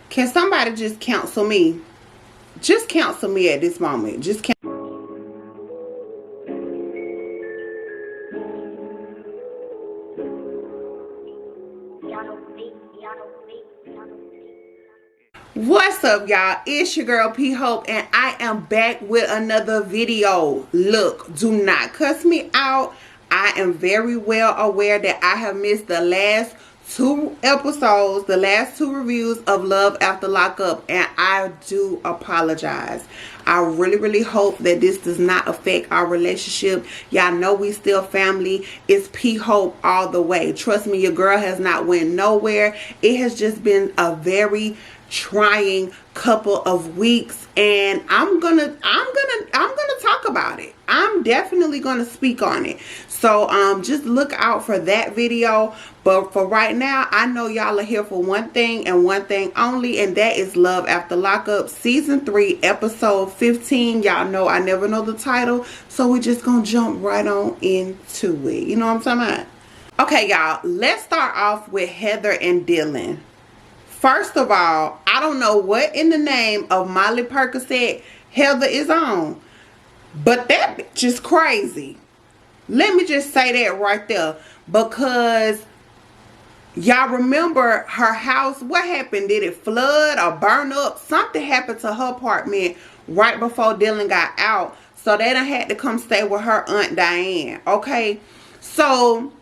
Can somebody just counsel me? Just counsel me at this moment. Just counsel. What's up, y'all? It's your girl P Hope, and I am back with another video. Look, do not cuss me out. I am very well aware that I have missed the last 2 episodes, the last 2 reviews of Love After Lockup, and I do apologize. I really hope that this does not affect our relationship. Y'all know we still family. It's P Hope all the way. Trust me, your girl has not went nowhere. It has just been a very trying couple of weeks, and I'm gonna talk about it. I'm definitely gonna speak on it. So just look out for that video. But for right now, I know y'all are here for one thing and one thing only, and that is Love After Lockup season 3 episode 15. Y'all know I never know the title, so we're just gonna jump right on into it. You know what I'm talking about? Okay, y'all, let's start off with Heather and Dylan. First of all, I don't know what in the name of Molly Percocet Heather is on, but that bitch is crazy. Let me just say that right there, because y'all remember her house. What happened? Did it flood or burn up? Something happened to her apartment right before Dylan got out, so they done had to come stay with her Aunt Diane. Okay, so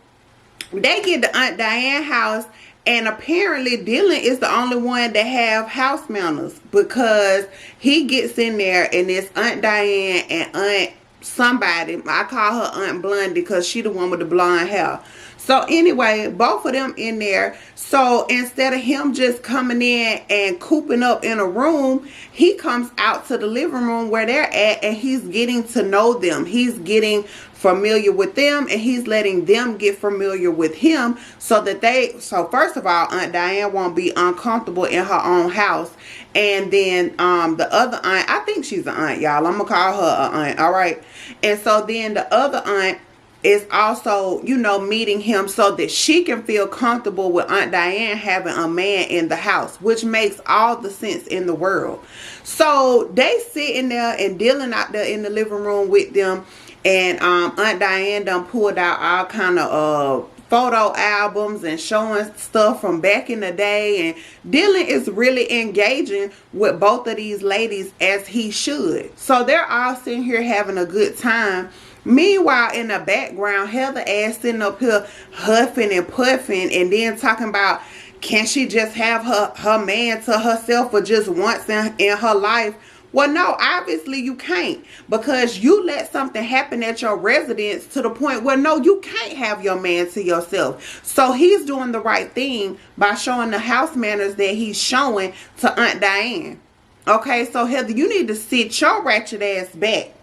they get to Aunt Diane house, and apparently Dylan is the only one that have house manners, because he gets in there and it's Aunt Diane and Aunt somebody. I call her Aunt Blondie because she the one with the blonde hair. So anyway, both of them in there. So instead of him just coming in and cooping up in a room, he comes out to the living room where they're at, and he's getting to know them. He's getting familiar with them, and he's letting them get familiar with him, so that so first of all, Aunt Diane won't be uncomfortable in her own house. And then the other aunt, I think she's an aunt, y'all. I'm gonna call her an aunt, all right? And so then the other aunt is also, you know, meeting him so that she can feel comfortable with Aunt Diane having a man in the house, which makes all the sense in the world. So they sitting there, and Dylan out there in the living room with them, and Aunt Diane done pulled out all kind of photo albums and showing stuff from back in the day, and Dylan is really engaging with both of these ladies as he should. So they're all sitting here having a good time. Meanwhile, in the background, Heather ass sitting up here huffing and puffing, and then talking about, can she just have her man to herself for just once in her life? Well, no, obviously you can't, because you let something happen at your residence to the point where, no, you can't have your man to yourself. So he's doing the right thing by showing the house manners that he's showing to Aunt Diane. Okay, so Heather, you need to sit your ratchet ass back.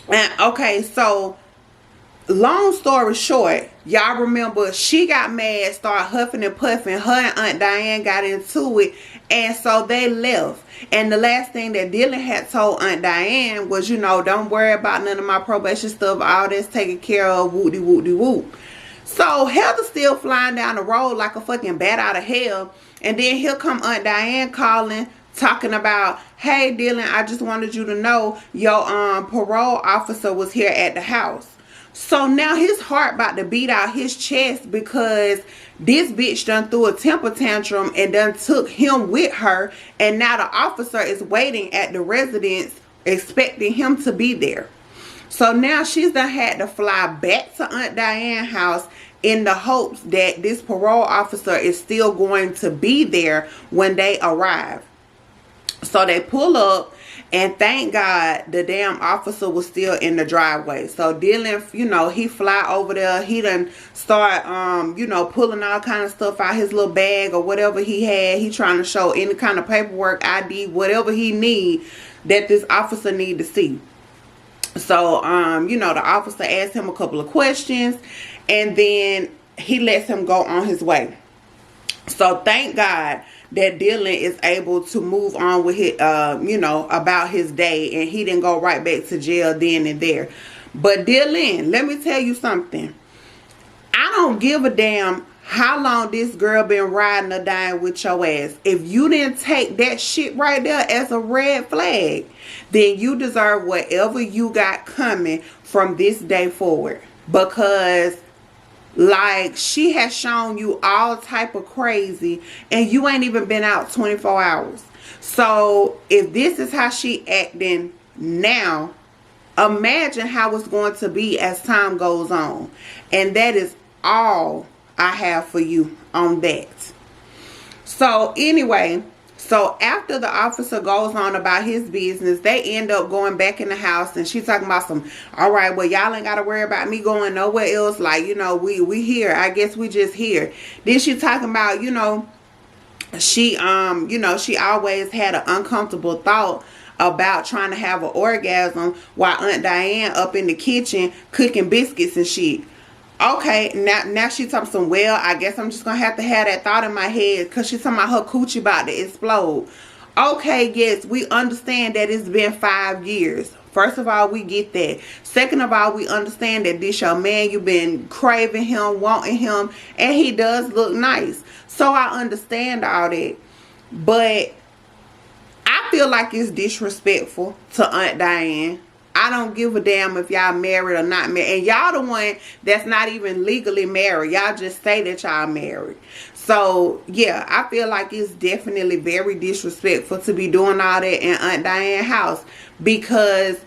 And okay, so long story short, y'all remember she got mad, started huffing and puffing. Her and Aunt Diane got into it, and so they left. And the last thing that Dylan had told Aunt Diane was, you know, don't worry about none of my probation stuff. All that's taken care of. Whoop de whoop de whoop. So Heather still flying down the road like a fucking bat out of hell. And then here come Aunt Diane calling, talking about, hey Dylan, I just wanted you to know your parole officer was here at the house. So now his heart about to beat out his chest, because this bitch done threw a temper tantrum and done took him with her, and now the officer is waiting at the residence expecting him to be there. So now she's done had to fly back to Aunt Diane's house in the hopes that this parole officer is still going to be there when they arrive. So they pull up, and thank God the damn officer was still in the driveway. So Dylan, you know, he fly over there. He done start, you know, pulling all kind of stuff out his little bag or whatever he had. He trying to show any kind of paperwork, ID, whatever he need that this officer need to see. So, you know, the officer asked him a couple of questions, and then he lets him go on his way. So thank God that Dylan is able to move on with his, you know, about his day, and he didn't go right back to jail then and there. But Dylan, let me tell you something. I don't give a damn how long this girl been riding or dying with your ass? If you didn't take that shit right there as a red flag, then you deserve whatever you got coming from this day forward. Because like, she has shown you all type of crazy and you ain't even been out 24 hours. So if this is how she acting now, imagine how it's going to be as time goes on. And that is all I have for you on that. So anyway, so after the officer goes on about his business, they end up going back in the house, and she's talking about some, all right, well, y'all ain't got to worry about me going nowhere else. Like, you know, we here. I guess we just here. Then she talking about, you know, she always had an uncomfortable thought about trying to have an orgasm while Aunt Diane up in the kitchen cooking biscuits and shit. Okay, now she talking some, well, I guess I'm just gonna have to have that thought in my head because she's talking about her coochie about to explode. Okay, yes, we understand that it's been 5 years. First of all, we get that. Second of all, we understand that this your man, you've been craving him, wanting him, and he does look nice. So I understand all that. But I feel like it's disrespectful to Aunt Diane. I don't give a damn if y'all married or not married. And y'all the one that's not even legally married. Y'all just say that y'all married. So, yeah, I feel like it's definitely very disrespectful to be doing all that in Aunt Diane's house. Because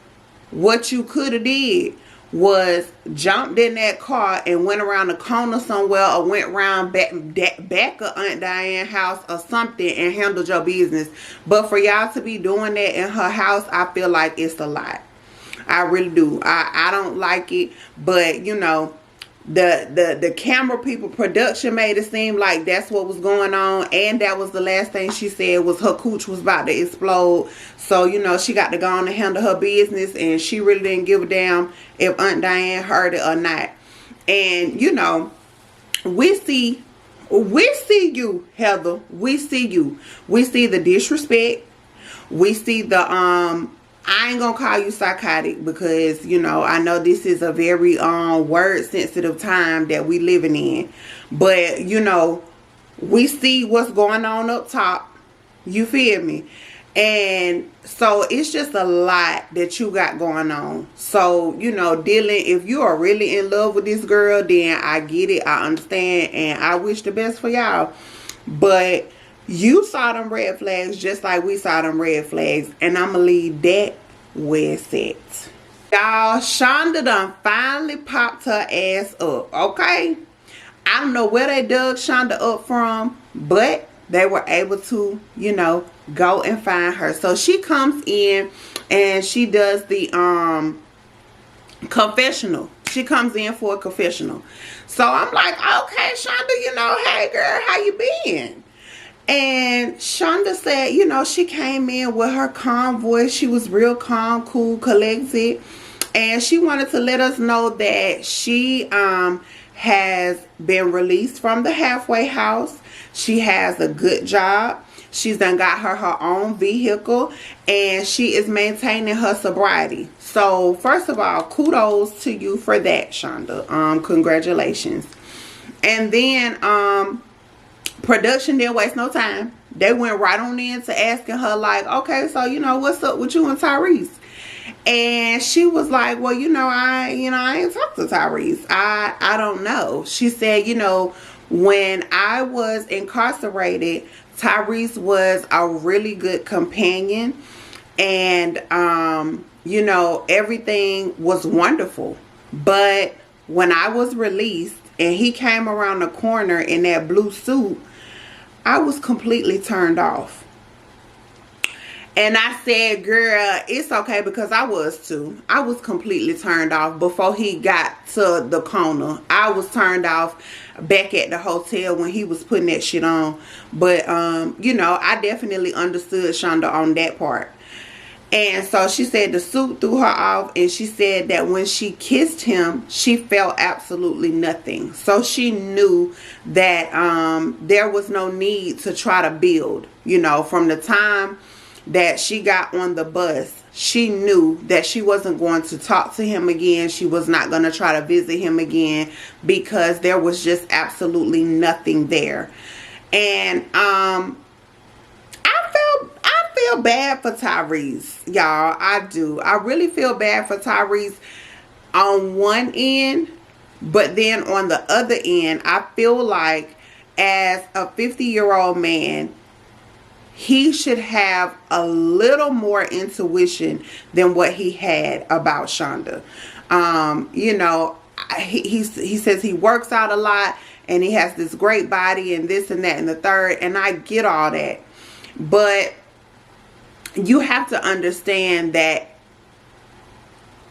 what you could have did was jumped in that car and went around the corner somewhere or went around back of Aunt Diane's house or something and handled your business. But for y'all to be doing that in her house, I feel like it's a lot. I really do. I don't like it, but you know, the camera people, production made it seem like that's what was going on, and that was the last thing she said was her cooch was about to explode. So you know, she got to go on and handle her business, and she really didn't give a damn if Aunt Diane heard it or not. And you know, we see you, Heather. We see you. We see the disrespect. We see the I ain't gonna call you psychotic because, you know, I know this is a very word sensitive time that we living in. But, you know, we see what's going on up top. You feel me? And so it's just a lot that you got going on. So, you know, dealing, if you are really in love with this girl, then I get it. I understand. And I wish the best for y'all. But you saw them red flags just like we saw them red flags. And I'm going to leave that where it's at. Y'all, Shonda done finally popped her ass up. Okay? I don't know where they dug Shonda up from, but they were able to, you know, go and find her. So she comes in and she does the confessional. She comes in for a confessional. So I'm like, okay, Shonda, you know, hey girl, how you been? And Shonda said, you know, she came in with her calm voice. She was real calm, cool, collected. And she wanted to let us know that she has been released from the halfway house. She has a good job. She's done got her own vehicle. And she is maintaining her sobriety. So, first of all, kudos to you for that, Shonda. Congratulations. And then, production didn't waste no time. They went right on into asking her like, okay, so you know, what's up with you and Tyrese? And she was like, well, you know, I ain't talked to Tyrese. I don't know. She said, you know, when I was incarcerated, Tyrese was a really good companion, and you know, everything was wonderful. But when I was released and he came around the corner in that blue suit, I was completely turned off. And I said, girl, it's okay, because I was too. I was completely turned off before he got to the corner. I was turned off back at the hotel when he was putting that shit on. But, you know, I definitely understood Shonda on that part. And so she said the suit threw her off, and she said that when she kissed him, she felt absolutely nothing. So she knew that there was no need to try to build. You know, from the time that she got on the bus, she knew that she wasn't going to talk to him again. She was not going to try to visit him again because there was just absolutely nothing there. And I feel bad for Tyrese, y'all. I do. I really feel bad for Tyrese on one end, but then on the other end, I feel like as a 50-year-old man, he should have a little more intuition than what he had about Shonda. You know, he says he works out a lot and he has this great body and this and that and the third, and I get all that. But you have to understand that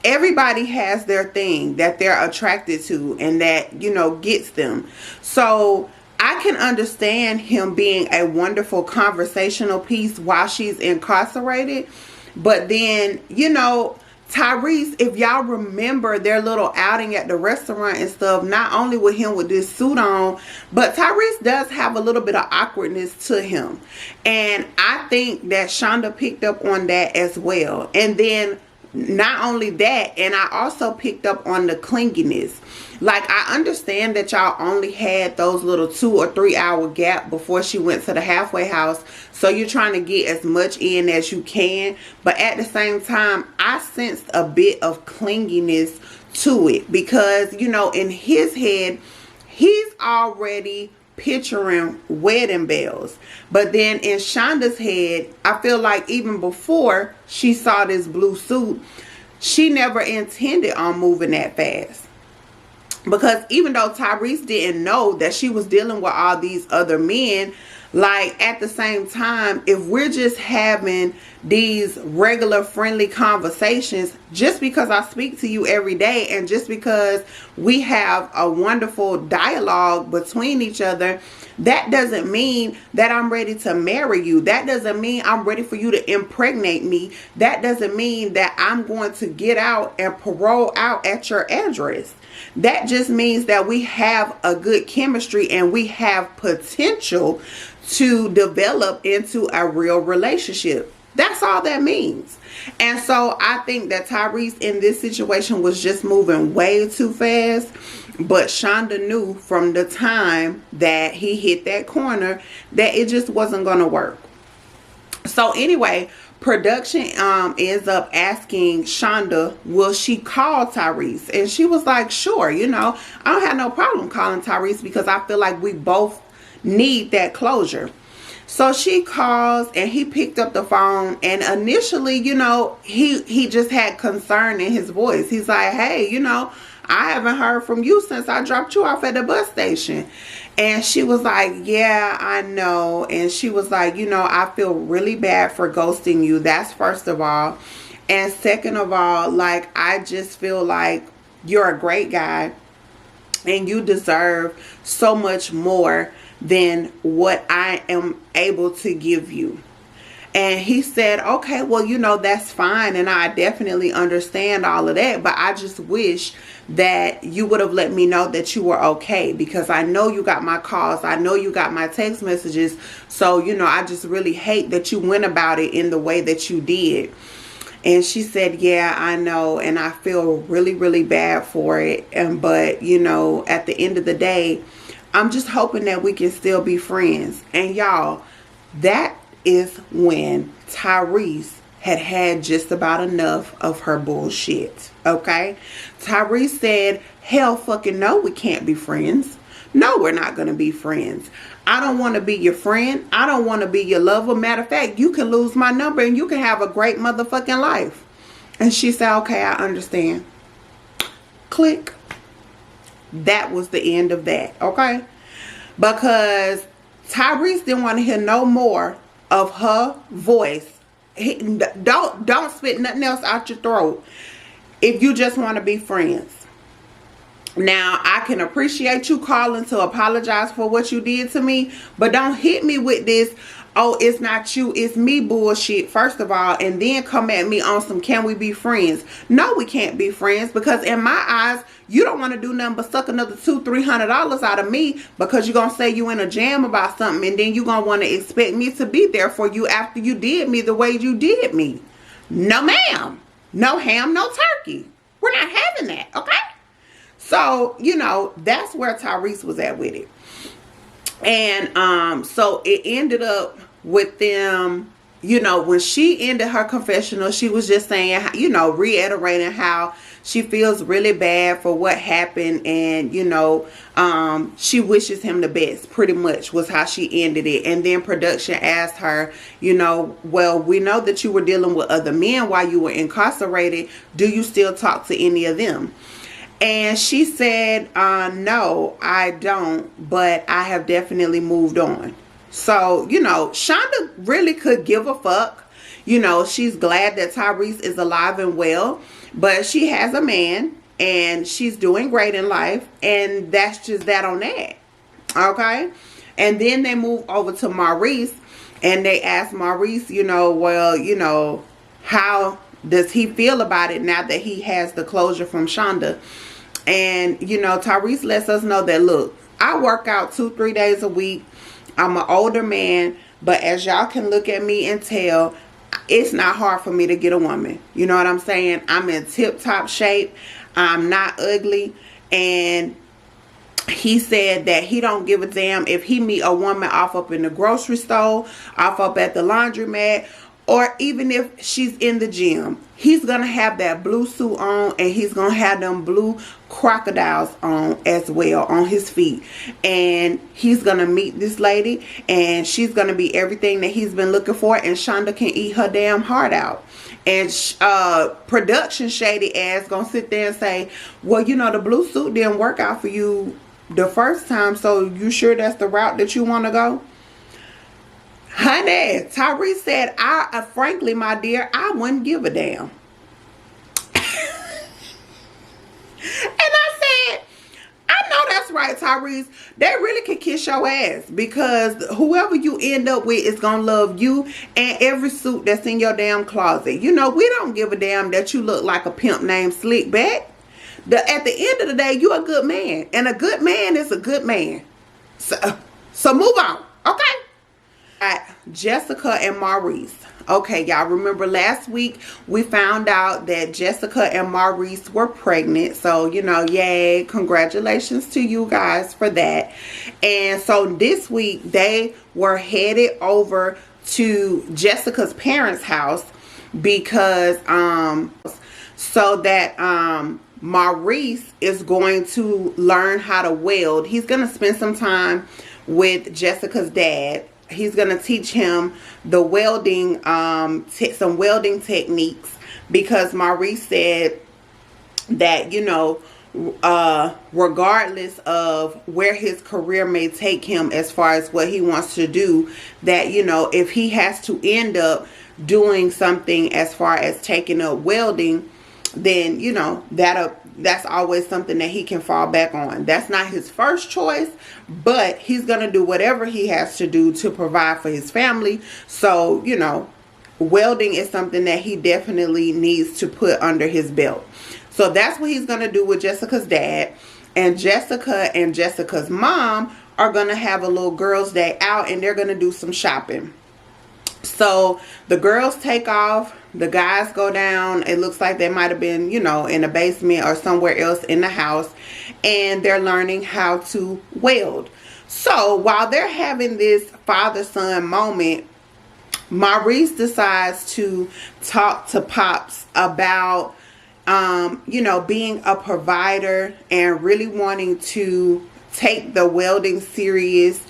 everybody has their thing that they're attracted to and that, you know, gets them. So I can understand him being a wonderful conversational piece while she's incarcerated. But then, you know, Tyrese, if y'all remember their little outing at the restaurant and stuff, not only with him with this suit on, but Tyrese does have a little bit of awkwardness to him. And I think that Shonda picked up on that as well. And then not only that, and I also picked up on the clinginess. Like, I understand that y'all only had those little 2 or 3 hour gap before she went to the halfway house, so you're trying to get as much in as you can. But at the same time, I sensed a bit of clinginess to it because, you know, in his head, he's already picturing wedding bells. But then in Shonda's head, I feel like even before she saw this blue suit, she never intended on moving that fast. Because even though Tyrese didn't know that she was dealing with all these other men, like, at the same time, if we're just having these regular friendly conversations, just because I speak to you every day and just because we have a wonderful dialogue between each other, that doesn't mean that I'm ready to marry you. That doesn't mean I'm ready for you to impregnate me. That doesn't mean that I'm going to get out and parole out at your address. That just means that we have a good chemistry and we have potential to develop into a real relationship. That's all that means. And so I think that Tyrese in this situation was just moving way too fast. But Shonda knew from the time that he hit that corner that it just wasn't going to work. So anyway, production ends up asking Shonda, will she call Tyrese? And she was like, sure, you know, I don't have no problem calling Tyrese because I feel like we both need that closure. So she calls and he picked up the phone, and initially, you know, he just had concern in his voice. He's like, hey, you know, I haven't heard from you since I dropped you off at the bus station. And she was like, yeah, I know. And she was like, you know, I feel really bad for ghosting you. That's first of all. And second of all, like, I just feel like you're a great guy and you deserve so much more than what I am able to give you. And he said, okay, well, you know, that's fine. And I definitely understand all of that. But I just wish that you would have let me know that you were okay. Because I know you got my calls. I know you got my text messages. So, you know, I just really hate that you went about it in the way that you did. And she said, yeah, I know. And I feel really, really bad for it. But, you know, at the end of the day, I'm just hoping that we can still be friends. And y'all, that is when Tyrese had just about enough of her bullshit. Okay? Tyrese said, hell fucking no, we can't be friends. No, we're not going to be friends. I don't want to be your friend. I don't want to be your lover. Matter of fact, you can lose my number and you can have a great motherfucking life. And she said, okay, I understand. Click. That was the end of that. Okay? Because Tyrese didn't want to hear no more of her voice. Don't spit nothing else out your throat if you just want to be friends. Now, I can appreciate you calling to apologize for what you did to me, but don't hit me with this, oh, it's not you, it's me bullshit, first of all, and then come at me on some, can we be friends? No, we can't be friends, because in my eyes, you don't want to do nothing but suck another $200-300 out of me because you're going to say you in a jam about something, and then you're going to want to expect me to be there for you after you did me the way you did me. No ma'am. No ham, no turkey. We're not having that, okay? So, you know, that's where Tyrese was at with it. And so it ended up with them, you know, when she ended her confessional, she was just saying, you know, reiterating how she feels really bad for what happened, and, you know, she wishes him the best, pretty much was how she ended it. And then production asked her, you know, well, we know that you were dealing with other men while you were incarcerated. Do you still talk to any of them? And she said, no, I don't, but I have definitely moved on. So, you know, Shonda really could give a fuck. You know, she's glad that Tyrese is alive and well, but she has a man and she's doing great in life, and that's just that on that. Okay? And then they move over to Maurice, and they ask Maurice, you know, well, you know, how does he feel about it now that he has the closure from Shonda? And, you know, Tyrese lets us know that, look, I work out 2-3 days a week. I'm an older man, but as y'all can look at me and tell, it's not hard for me to get a woman. You know what I'm saying? I'm in tip-top shape. I'm not ugly. And he said that he don't give a damn if he meet a woman off up in the grocery store, off up at the laundromat, or even if she's in the gym. He's going to have that blue suit on, and he's going to have them blue crocodiles on as well on his feet. And he's going to meet this lady, and she's going to be everything that he's been looking for, and Shonda can eat her damn heart out. And production shady ass going to sit there and say, well, you know, the blue suit didn't work out for you the first time, so you sure that's the route that you want to go? Honey, Tyrese said, frankly, my dear, I wouldn't give a damn. And I said, I know that's right, Tyrese. They really can kiss your ass, because whoever you end up with is going to love you and every suit that's in your damn closet. You know, we don't give a damn that you look like a pimp named Slickback. At the end of the day, you're a good man. And a good man is a good man. So move on, okay? Jessica and Maurice. Okay, y'all remember last week we found out that Jessica and Maurice were pregnant. So, you know, yay, congratulations to you guys for that. And so this week they were headed over to Jessica's parents' house because so that Maurice is going to learn how to weld. He's going to spend some time with Jessica's dad. He's going to teach him the welding, some welding techniques, because Maurice said that, you know, regardless of where his career may take him as far as what he wants to do, that, you know, if he has to end up doing something as far as taking up welding, then, you know, that's always something that he can fall back on. That's not his first choice, but he's going to do whatever he has to do to provide for his family. So, you know, welding is something that he definitely needs to put under his belt. So that's what he's going to do with Jessica's dad. And Jessica and Jessica's mom are going to have a little girls' day out, and they're going to do some shopping. So the girls take off. The guys go down. It looks like they might have been, you know, in the basement or somewhere else in the house. And they're learning how to weld. So while they're having this father-son moment, Maurice decides to talk to Pops about, you know, being a provider and really wanting to take the welding serious.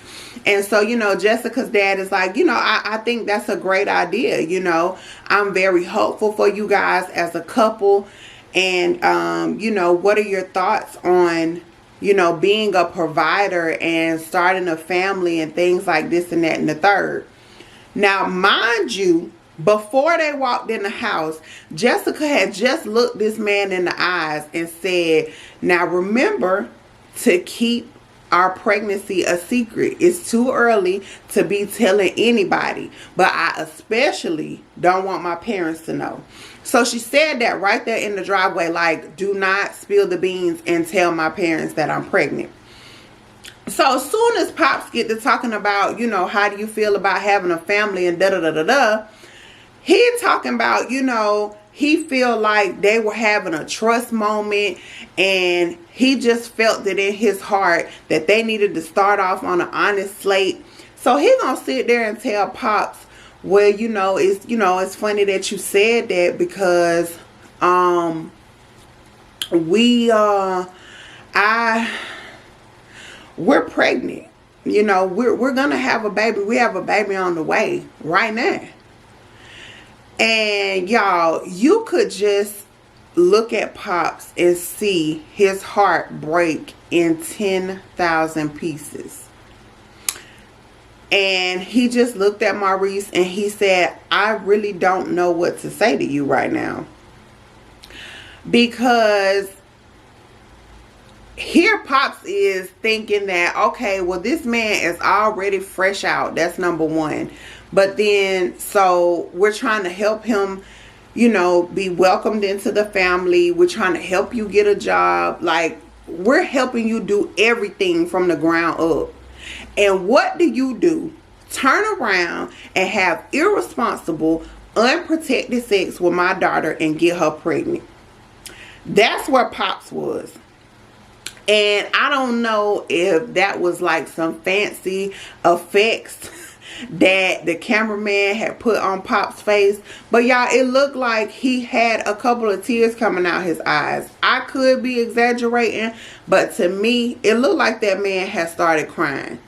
And so, you know, Jessica's dad is like, you know, I think that's a great idea. You know, I'm very hopeful for you guys as a couple. And, you know, what are your thoughts on, you know, being a provider and starting a family and things like this and that and the third. Now, mind you, before they walked in the house, Jessica had just looked this man in the eyes and said, now remember to keep our pregnancy a secret. It's too early to be telling anybody, but I especially don't want my parents to know. So she said that right there in the driveway, like, do not spill the beans and tell my parents that I'm pregnant. So as soon as Pops get to talking about, you know, how do you feel about having a family and da-da-da-da-da, he talking about, you know, he feel like they were having a trust moment, and he just felt that in his heart that they needed to start off on an honest slate. So he gonna sit there and tell Pops, well, it's funny that you said that, because we're pregnant. You know, we're gonna have a baby. We have a baby on the way right now. And y'all, you could just look at Pops and see his heart break in 10,000 pieces. And he just looked at Maurice and he said, I really don't know what to say to you right now. Because here Pops is thinking that, okay, well, this man is already fresh out. That's number one. But then, so we're trying to help him, you know, be welcomed into the family. We're trying to help you get a job. Like, we're helping you do everything from the ground up. And what do? Turn around and have irresponsible, unprotected sex with my daughter and get her pregnant. That's where Pops was. And I don't know if that was like some fancy effects that the cameraman had put on Pop's face. But y'all, it looked like he had a couple of tears coming out his eyes. I could be exaggerating, but to me, it looked like that man had started crying.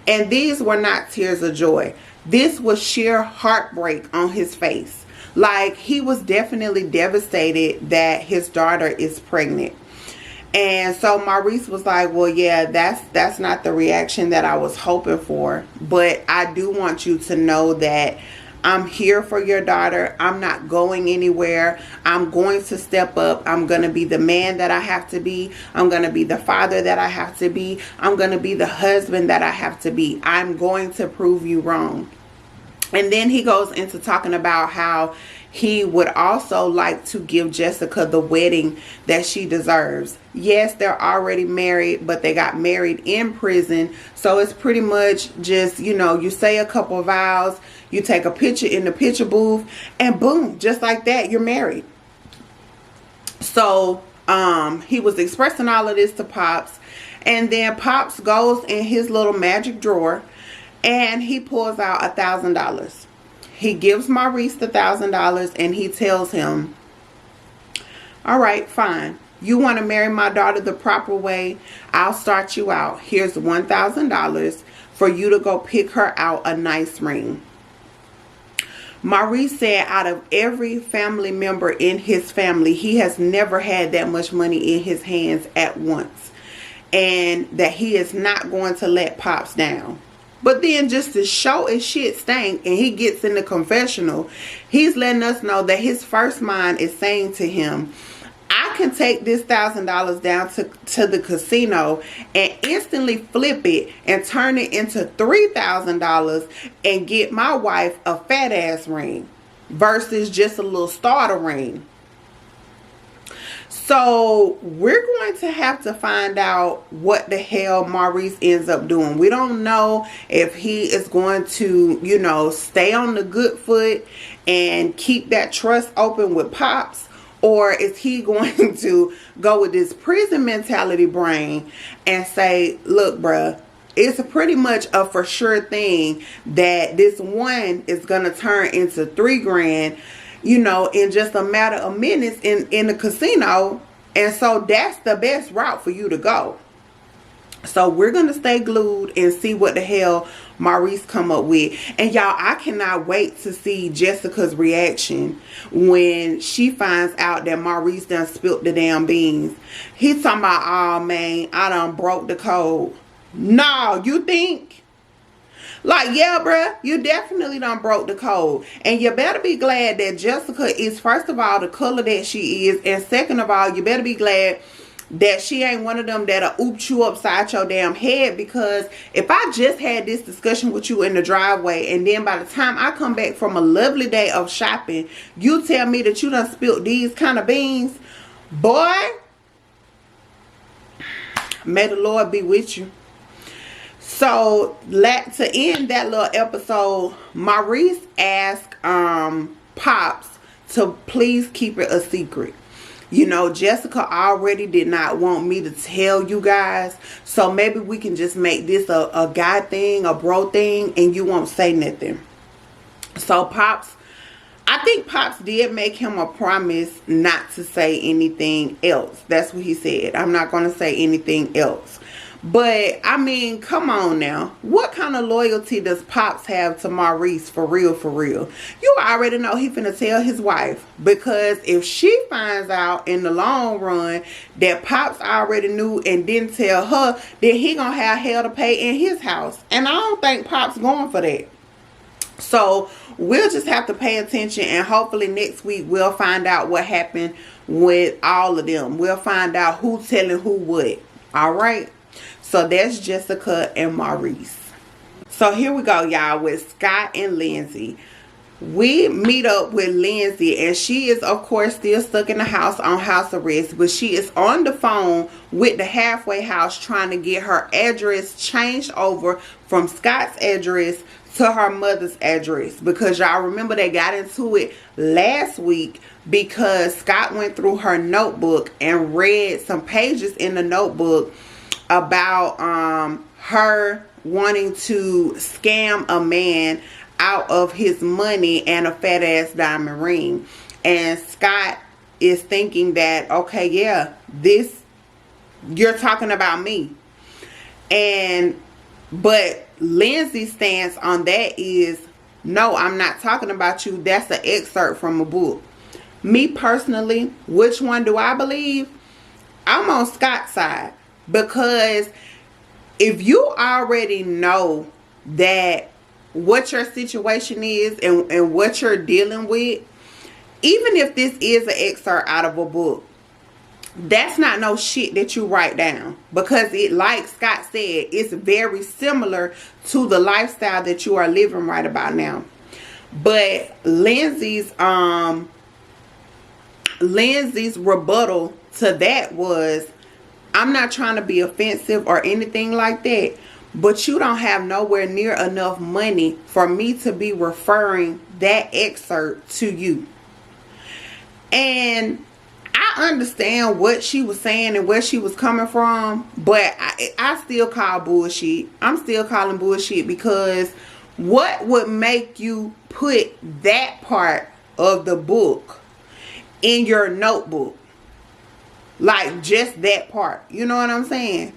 And these were not tears of joy. This was sheer heartbreak on his face. Like, he was definitely devastated that his daughter is pregnant. And so Maurice was like, well, yeah, that's not the reaction that I was hoping for. But I do want you to know that I'm here for your daughter. I'm not going anywhere. I'm going to step up. I'm going to be the man that I have to be. I'm going to be the father that I have to be. I'm going to be the husband that I have to be. I'm going to prove you wrong. And then he goes into talking about how he would also like to give Jessica the wedding that she deserves. Yes, they're already married, but they got married in prison. So it's pretty much just, you know, you say a couple of vows, you take a picture in the picture booth, and boom, just like that, you're married. So he was expressing all of this to Pops. And then Pops goes in his little magic drawer and he pulls out $1,000. He gives Maurice the $1,000 and he tells him, all right, fine. You want to marry my daughter the proper way? I'll start you out. Here's $1,000 for you to go pick her out a nice ring. Maurice said out of every family member in his family, he has never had that much money in his hands at once. And that he is not going to let Pops down. But then just to show his shit stank, and he gets in the confessional, he's letting us know that his first mind is saying to him, I can take this $1,000 down to the casino and instantly flip it and turn it into $3,000 and get my wife a fat ass ring versus just a little starter ring. So we're going to have to find out what the hell Maurice ends up doing. We don't know if he is going to, you know, stay on the good foot and keep that trust open with Pops, or is he going to go with this prison mentality brain and say, look, bruh, it's pretty much a for sure thing that this one is going to turn into $3,000, you know, in just a matter of minutes in the casino. And so that's the best route for you to go. So we're going to stay glued and see what the hell Maurice come up with. And y'all, I cannot wait to see Jessica's reaction when she finds out that Maurice done spilt the damn beans. He's talking about, oh man, I done broke the code. No, you think? Like, yeah, bruh, you definitely done broke the code. And you better be glad that Jessica is, first of all, the color that she is. And second of all, you better be glad that she ain't one of them that'll oop you upside your damn head. Because if I just had this discussion with you in the driveway, and then by the time I come back from a lovely day of shopping, you tell me that you done spilled these kind of beans, boy, may the Lord be with you. So to end that little episode, Maurice asked Pops to please keep it a secret. You know, Jessica already did not want me to tell you guys. So maybe we can just make this a guy thing, a bro thing, and you won't say nothing. So Pops, I think Pops did make him a promise not to say anything else. That's what he said. I'm not going to say anything else. But, I mean, come on now. What kind of loyalty does Pops have to Maurice, for real, for real? You already know he finna tell his wife. Because if she finds out in the long run that Pops already knew and didn't tell her, then he gonna have hell to pay in his house. And I don't think Pops going for that. So, we'll just have to pay attention. And hopefully next week we'll find out what happened with all of them. We'll find out who's telling who what. Alright? So that's Jessica and Maurice. So here we go, y'all, with Scott and Lindsay. We meet up with Lindsay, and she is, of course, still stuck in the house on house arrest. But she is on the phone with the halfway house trying to get her address changed over from Scott's address to her mother's address. Because y'all remember they got into it last week because Scott went through her notebook and read some pages in the notebook about her wanting to scam a man out of his money and a fat ass diamond ring. And Scott is thinking that, okay, yeah, this, you're talking about me. But Lindsay's stance on that is, no, I'm not talking about you. That's an excerpt from a book. Me personally, which one do I believe? I'm on Scott's side. Because if you already know that what your situation is and what you're dealing with, even if this is an excerpt out of a book, that's not no shit that you write down. Because it, like Scott said, it's very similar to the lifestyle that you are living right about now. But Lindsay's rebuttal to that was, I'm not trying to be offensive or anything like that, but you don't have nowhere near enough money for me to be referring that excerpt to you. And I understand what she was saying and where she was coming from, but I still call bullshit. I'm still calling bullshit, because what would make you put that part of the book in your notebook? Like, just that part. You know what I'm saying?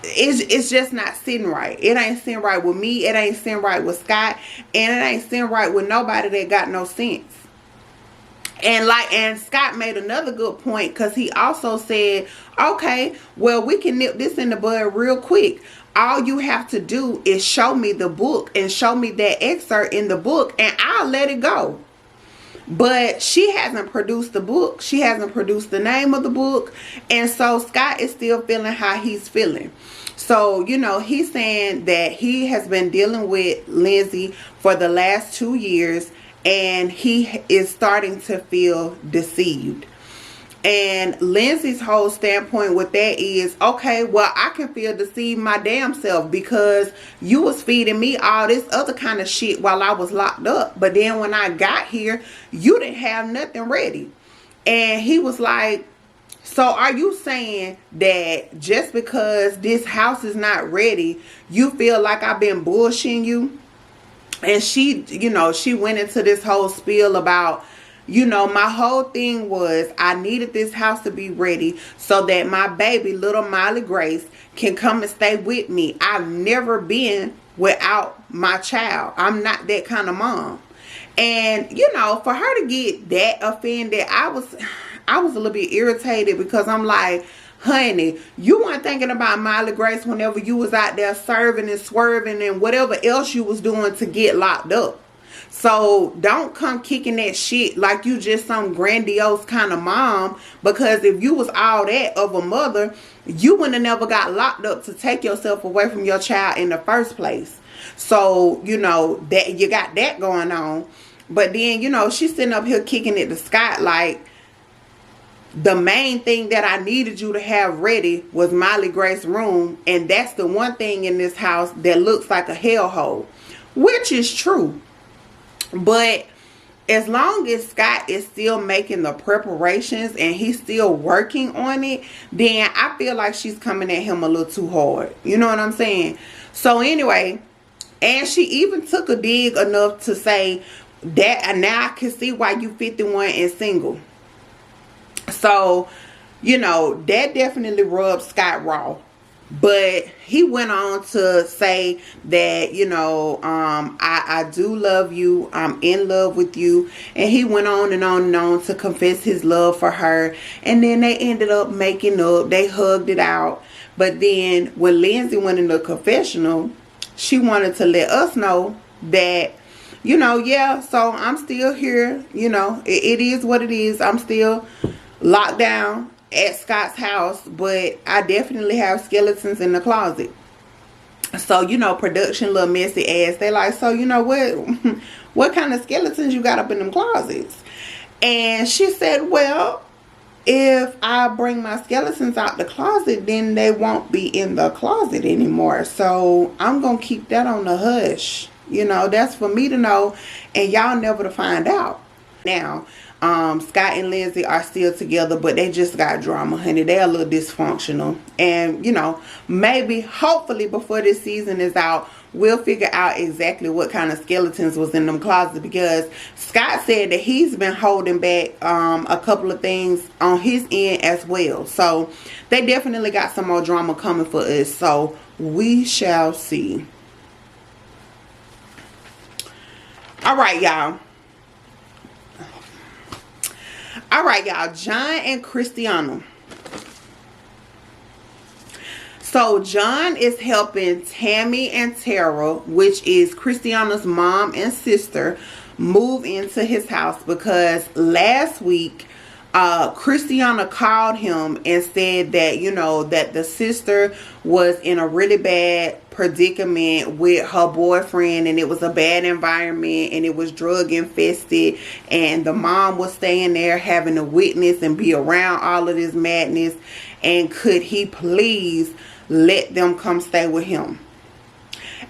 It's just not sitting right. It ain't sitting right with me. It ain't sitting right with Scott. And it ain't sitting right with nobody that got no sense. And Scott made another good point, because he also said, okay, well, we can nip this in the bud real quick. All you have to do is show me the book and show me that excerpt in the book, and I'll let it go. But she hasn't produced the book. She hasn't produced the name of the book. And so Scott is still feeling how he's feeling. So, you know, he's saying that he has been dealing with Lindsay for the last 2 years. And he is starting to feel deceived. And Lindsay's whole standpoint with that is, okay, well, I can feel deceived my damn self, because you was feeding me all this other kind of shit while I was locked up. But then when I got here, you didn't have nothing ready. And he was like, so are you saying that just because this house is not ready, you feel like I've been bullshitting you? And she, you know, she went into this whole spiel about, you know, my whole thing was I needed this house to be ready so that my baby, little Miley Grace, can come and stay with me. I've never been without my child. I'm not that kind of mom. And, you know, for her to get that offended, I was a little bit irritated, because I'm like, honey, you weren't thinking about Miley Grace whenever you was out there serving and swerving and whatever else you was doing to get locked up. So don't come kicking that shit like you just some grandiose kind of mom, because if you was all that of a mother, you wouldn't have never got locked up to take yourself away from your child in the first place. So, you know, that you got that going on. But then, you know, she's sitting up here kicking it to Scott like, the main thing that I needed you to have ready was Miley Grace's room, and that's the one thing in this house that looks like a hellhole, which is true. But as long as Scott is still making the preparations and he's still working on it, then I feel like she's coming at him a little too hard. You know what I'm saying? So anyway, and she even took a dig enough to say that, and now I can see why you 51 and single. So, you know, that definitely rubbed Scott raw. But he went on to say that, you know, I do love you. I'm in love with you. And he went on and on and on to confess his love for her. And then they ended up making up. They hugged it out. But then when Lindsay went in the confessional, she wanted to let us know that, you know, yeah, so I'm still here. You know, it is what it is. I'm still locked down at Scott's house, but I definitely have skeletons in the closet. So, you know, production little messy ass. They like, so you know what kind of skeletons you got up in them closets? And she said, well, if I bring my skeletons out the closet, then they won't be in the closet anymore. So I'm gonna keep that on the hush. You know, that's for me to know and y'all never to find out. Now, Scott and Lindsay are still together, but they just got drama, honey. They're a little dysfunctional. And, you know, maybe, hopefully, before this season is out, we'll figure out exactly what kind of skeletons was in them closets, because Scott said that he's been holding back a couple of things on his end as well. So, they definitely got some more drama coming for us. So, we shall see. All right, y'all. Alright, y'all. John and Christiana. So, John is helping Tammy and Tara, which is Christiana's mom and sister, move into his house because last week, Christiana called him and said that, you know, that the sister was in a really bad predicament with her boyfriend, and it was a bad environment, and it was drug infested, and the mom was staying there having to witness and be around all of this madness, and could he please let them come stay with him?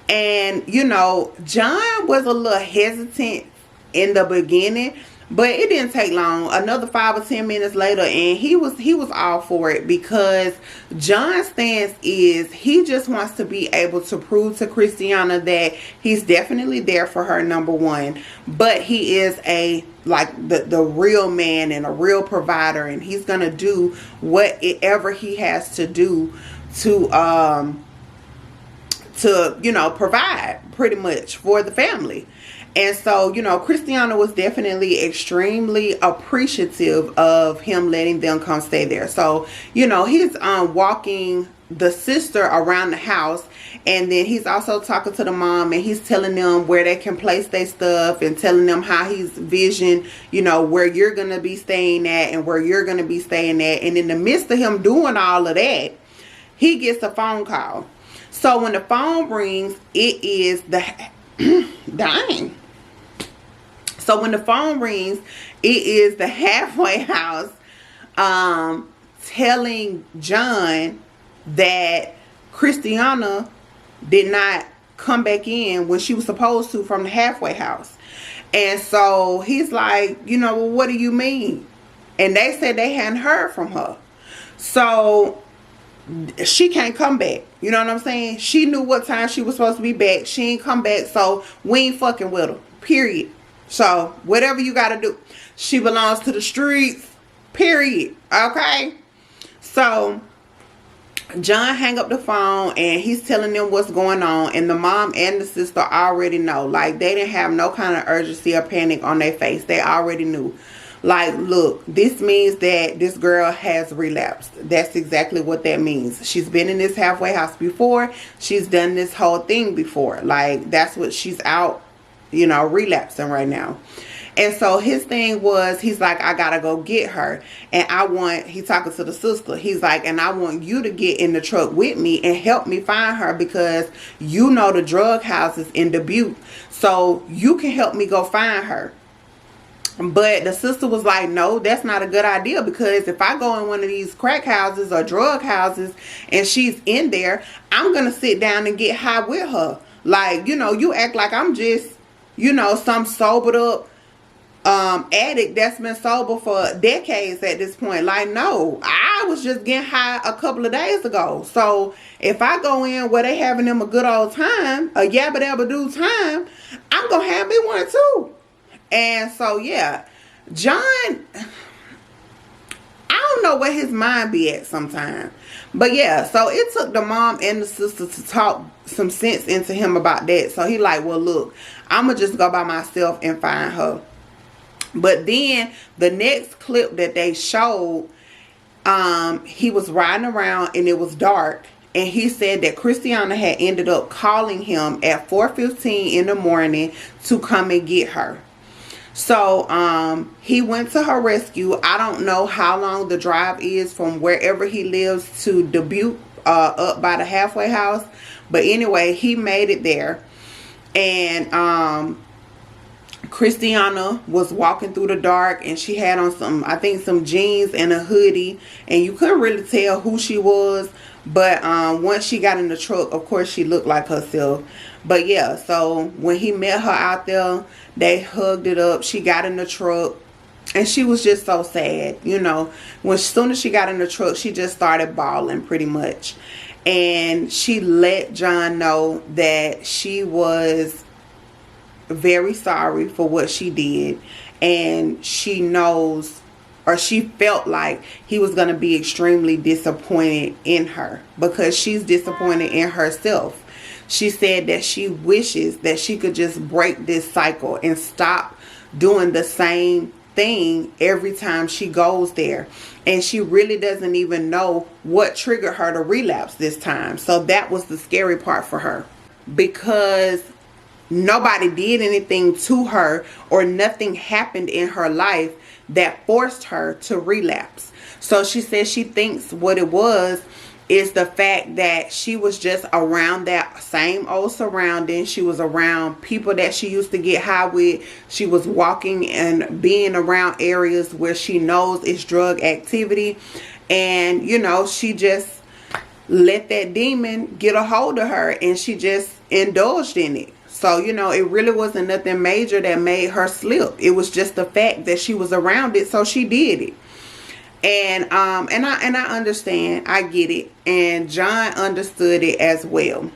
And, you know, John was a little hesitant in the beginning, but it didn't take long. Another 5 or 10 minutes later, and he was all for it, because John's stance is he just wants to be able to prove to Christiana that he's definitely there for her, number one, but he is the real man and a real provider, and he's gonna do whatever he has to do to you know, provide pretty much for the family. And so, you know, Christiana was definitely extremely appreciative of him letting them come stay there. So, you know, he's walking the sister around the house, and then he's also talking to the mom, and he's telling them where they can place their stuff, and telling them how he's visioned, you know, where you're going to be staying at and where you're going to be staying at. And in the midst of him doing all of that, he gets a phone call. So when the phone rings, it is the dang. So when the phone rings, it is the halfway house telling John that Christiana did not come back in when she was supposed to from the halfway house. And so he's like, you know, well, what do you mean? And they said they hadn't heard from her. So she can't come back. You know what I'm saying? She knew what time she was supposed to be back. She ain't come back, so we ain't fucking with her. Period. So, whatever you got to do. She belongs to the streets. Period. Okay? So, John hang up the phone, and he's telling them what's going on. And the mom and the sister already know. Like, they didn't have no kind of urgency or panic on their face. They already knew. Like, look, this means that this girl has relapsed. That's exactly what that means. She's been in this halfway house before. She's done this whole thing before. Like, that's what she's out, you know, relapsing right now. And so his thing was, he's like, I gotta go get her. And he's talking to the sister. He's like, and I want you to get in the truck with me and help me find her, because you know the drug houses in Dubuque. So you can help me go find her. But the sister was like, no, that's not a good idea, because if I go in one of these crack houses or drug houses and she's in there, I'm going to sit down and get high with her. Like, you know, you act like I'm just, you know, some sobered up addict that's been sober for decades at this point. Like, no, I was just getting high a couple of days ago. So if I go in where they having them a good old time, a yabba dabba do time, I'm gonna have me one too. And so yeah, John, I don't know where his mind be at sometimes. But yeah, so it took the mom and the sister to talk some sense into him about that. So he like, well, look, I'm gonna just go by myself and find her. But then the next clip that they showed, he was riding around and it was dark. And he said that Christiana had ended up calling him at 4:15 in the morning to come and get her. So he went to her rescue. I don't know how long the drive is from wherever he lives to Dubuque, up by the halfway house. But anyway, he made it there. And Christiana was walking through the dark, and she had on some, I think, some jeans and a hoodie, and you couldn't really tell who she was. But once she got in the truck, of course she looked like herself. But yeah, so when he met her out there, they hugged it up. She got in the truck, and she was just so sad, you know. As soon as she got in the truck, she just started bawling pretty much. And she let John know that she was very sorry for what she did, and she knows, or she felt like he was going to be extremely disappointed in her because she's disappointed in herself. She said that she wishes that she could just break this cycle and stop doing the same thing every time she goes there. And she really doesn't even know what triggered her to relapse this time. So that was the scary part for her, because nobody did anything to her, or nothing happened in her life that forced her to relapse. So she says she thinks what it was is the fact that she was just around that same old surrounding. She was around people that she used to get high with. She was walking and being around areas where she knows it's drug activity. And, you know, she just let that demon get a hold of her, and she just indulged in it. So, you know, it really wasn't nothing major that made her slip. It was just the fact that she was around it, so she did it. And I understand. I get it. And John understood it as well.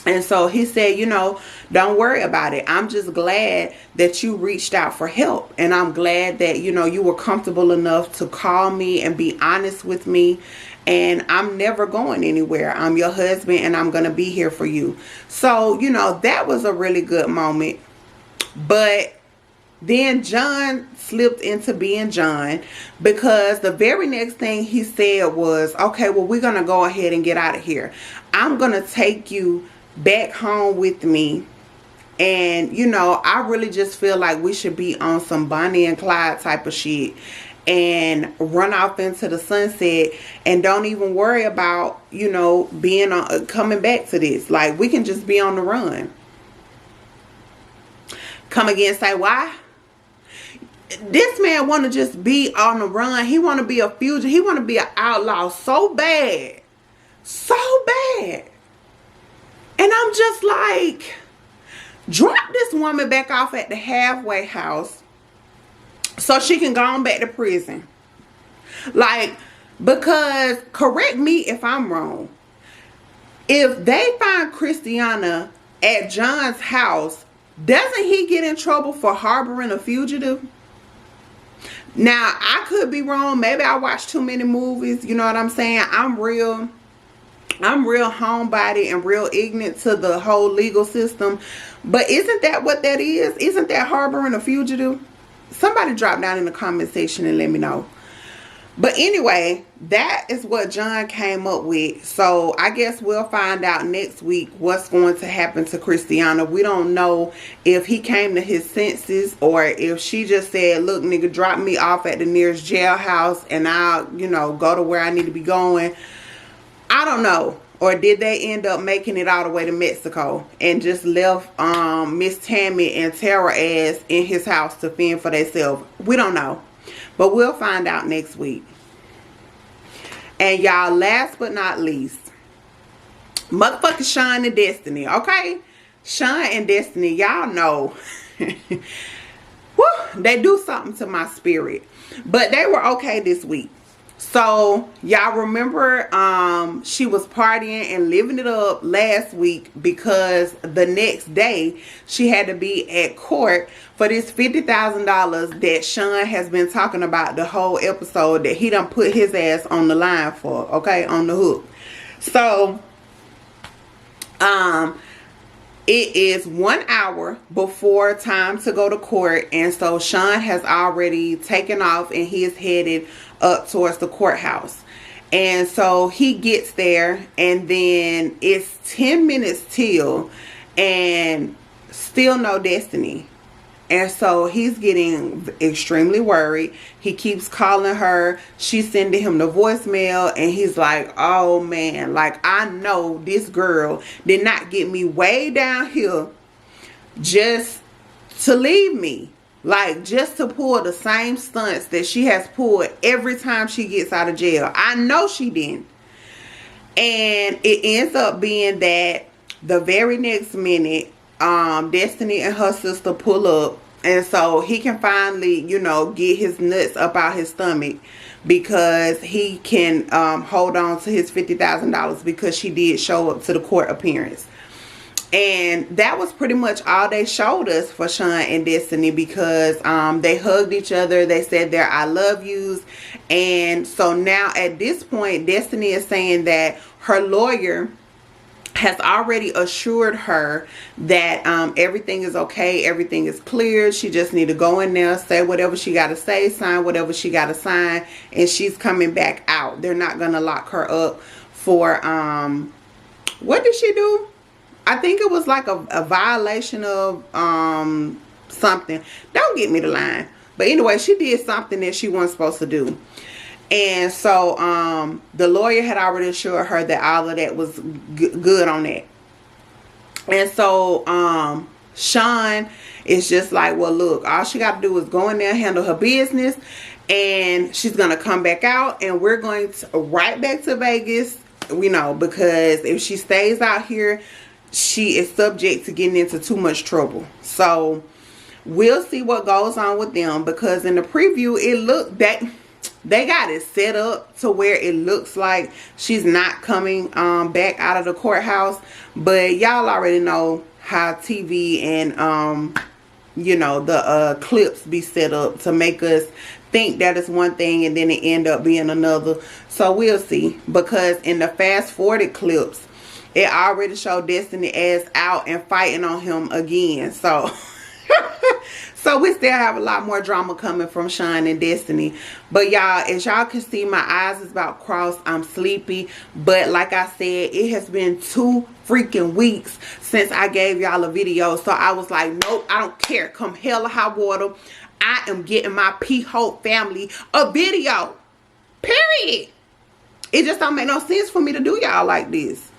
And so he said, you know, don't worry about it. I'm just glad that you reached out for help. And I'm glad that, you know, you were comfortable enough to call me and be honest with me. And I'm never going anywhere. I'm your husband, and I'm going to be here for you. So, you know, that was a really good moment. But then John slipped into being John, because the very next thing he said was, okay, well, we're going to go ahead and get out of here. I'm going to take you back home with me. And, you know, I really just feel like we should be on some Bonnie and Clyde type of shit and run off into the sunset, and don't even worry about, you know, being on, coming back to this. Like, we can just be on the run. Come again, say why? This man want to just be on the run. He want to be a fugitive. He want to be an outlaw so bad. So bad. And I'm just like, drop this woman back off at the halfway house so she can go on back to prison. Like, because, correct me if I'm wrong, if they find Christiana at John's house, doesn't he get in trouble for harboring a fugitive? Now, I could be wrong. Maybe I watch too many movies. You know what I'm saying? I'm real homebody and real ignorant to the whole legal system. But isn't that what that is? Isn't that harboring a fugitive? Somebody drop down in the comment section and let me know. But anyway, that is what John came up with. So I guess we'll find out next week what's going to happen to Christiana. We don't know if he came to his senses, or if she just said, look, nigga, drop me off at the nearest jailhouse and I'll, you know, go to where I need to be going. I don't know. Or did they end up making it all the way to Mexico and just left Miss Tammy and Tara ass in his house to fend for themselves? We don't know. But we'll find out next week. And y'all, last but not least, motherfucking Shawn and Destiny, okay? Shawn and Destiny, y'all know. Woo, they do something to my spirit. But they were okay this week. So y'all remember she was partying and living it up last week because the next day she had to be at court for this $50,000 that Shawn has been talking about the whole episode, that he done put his ass on the line for, okay, on the hook. So it is 1 hour before time to go to court, and so Shawn has already taken off and he is headed up towards the courthouse. And so he gets there, and then it's 10 minutes till, and still no Destiny. And so he's getting extremely worried. He keeps calling her. She's sending him the voicemail, and he's like, oh man, like, I know this girl did not get me way down here just to leave me. Like, just to pull the same stunts that she has pulled every time she gets out of jail. I know she didn't. And it ends up being that the very next minute, Destiny and her sister pull up. And so he can finally, you know, get his nuts up out his stomach, because he can hold on to his $50,000 because she did show up to the court appearance. And that was pretty much all they showed us for Shawn and Destiny, because they hugged each other. They said their I love yous. And so now at this point, Destiny is saying that her lawyer has already assured her that everything is okay, everything is clear. She just need to go in there, say whatever she got to say, sign whatever she got to sign, and she's coming back out. They're not going to lock her up for, what did she do? I think it was like a violation of something. Don't get me the line. But anyway, she did something that she wasn't supposed to do. And so the lawyer had already assured her that all of that was good on that. And so Shawn is just like, well, look, all she got to do is go in there and handle her business, and she's going to come back out, and we're going to right back to Vegas, you know, because if she stays out here, she is subject to getting into too much trouble. So we'll see what goes on with them, because in the preview it looked that they got it set up to where it looks like she's not coming back out of the courthouse. But y'all already know how TV and you know, the clips be set up to make us think that it's one thing and then it end up being another. So we'll see, because in the fast forwarded clips, it already showed Destiny ass out and fighting on him again. So so we still have a lot more drama coming from Shawn and Destiny. But y'all, as y'all can see, my eyes is about crossed. I'm sleepy. But like I said, it has been 2 freaking weeks since I gave y'all a video. So I was like, nope, I don't care. Come hell or high water, I am getting my P-Hope family a video. Period. It just don't make no sense for me to do y'all like this.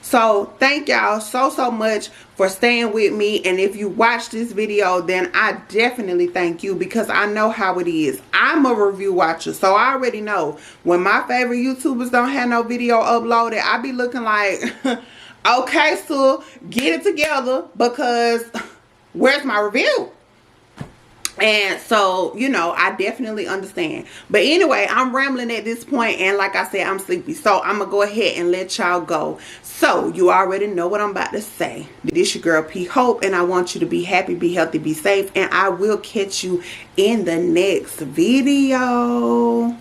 So thank y'all so much for staying with me. And if you watch this video, then I definitely thank you, because I know how it is. I'm a review watcher, so I already know when my favorite YouTubers don't have no video uploaded, I be looking like, okay, so get it together, because where's my review? And so, you know, I definitely understand. But anyway, I'm rambling at this point, and like I said, I'm sleepy. So I'm going to go ahead and let y'all go. So you already know what I'm about to say. This your girl P-Hope, and I want you to be happy, be healthy, be safe. And I will catch you in the next video.